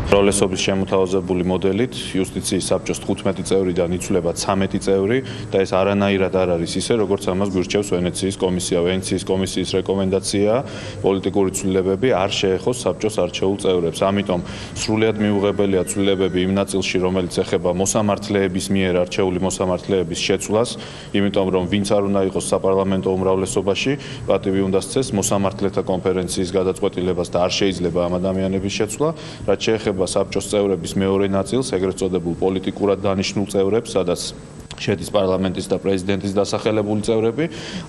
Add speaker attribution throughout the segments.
Speaker 1: უმრავლესობის შემოთავაზებული მოდელით იუსტიციის საბჭოს 15 წევრიდან იცვლება 13 წევრი და ეს არანაირად არ არის ისე, როგორც ამას გვირჩევს ვენეციის კომისია. ვენეციის კომისიის რეკომენდაცია პოლიტიკური ცვლილებები არ შეეხოს საბჭოს არჩეულ წევრებს. ამიტომ სრულიად მიუღებელია ცვლილებები იმ ნაწილში, რომელიც ეხება მოსამართლეების მიერ არჩეული მოსამართლეების შეცვლას, იმიტომ რომ ვინც არ უნდა იყოს საპარლამენტო უმრავლესობაში, პატივი უნდა სცეს მოსამართლეთა კონფერენციის გადაწყვეტილებას და არ შეიძლება ამ ადამიანების შეცვლა, რაც შეეხება საბჭოს წევრების მეორე ნაწილს, ეგრეთ წოდებულ პოლიტიკურად დანიშნულ წევრებს, სადაც შედის პარლამენტის და პრეზიდენტის დასახელებული წევრები,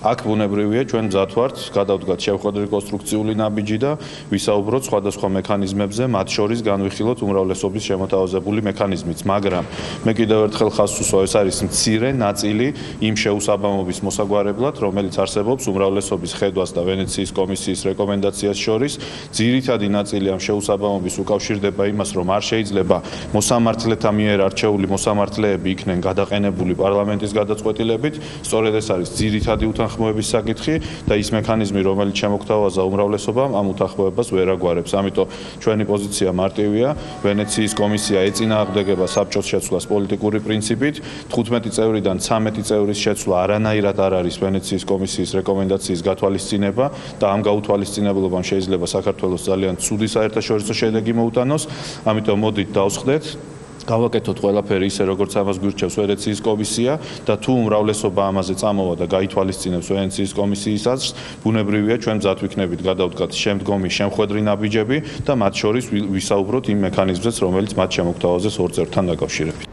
Speaker 1: აქ ბუნებრივია ჩვენ მზად ვართ გადავდგათ შევხვედრი კონსტრუქციული ნაბიჯი და ვისაუბროთ სხვადასხვა მექანიზმებზე, მათ შორის განვიხილოთ უმრავლესობის შემოთავაზებული მექანიზმიც, მაგრამ მე კიდევ ერთხელ ხაზს უსვავ, ეს არის მცირე ნაწილი იმ შეუსაბამობის მოსაგვარებლად, რომელიც არსებობს უმრავლესობის ხედვას და ვენეციის კომისიის რეკომენდაციას შორის. ძირითადი ნაწილი ამ შეუსაბამობის უკავშირდება იმას, რომ არ შეიძლება მოსამართლეთა მიერ არჩეული მოსამართლეები იქნენ გადაყენებული პარლამენტის გადაწყვეტილებით, სწორედ ეს არის ძირითადი უთანხმოების საკითხი და ის მექანიზმი, რომელიც შემოგთავაზა უმრავლესობამ, ამ უთანხმოებას ვერ აგვარებს. ამიტომ ჩვენი პოზიცია მარტივია, ვენეციის კომისია ეწინააღმდეგება საბჭოს შეცვლას პოლიტიკური პრინციპით, 15 წევრიდან 13 წევრის შეცვლა არანაირად არ არის ვენეციის კომისიის რეკომენდაციის გათვალისწინება და ამ გაუთვალისწინებლობამ შეიძლება საქართველოს ძალიან ცუდი საერთაშორისო შედეგი მოუტანოს. ამიტომ მოდით დავსხდეთ გავაკეთოთ ყველაფერი ისე, როგორც ამას გვირჩევს ვენეციის კომისია და თუ უმრავლესობა ამაზე წამოვა და გაითვალისწინებს ვენეციის კომისიის აზრს, ბუნებრივია ჩვენ მზად ვიქნებით გადავდგათ შემდგომი შემხვედრი ნაბიჯები და მათ შორის ვისაუბროთ იმ მექანიზმზეც, რომელიც მათ შემოგთავაზეს ორ წევრთან დაკავშირებით.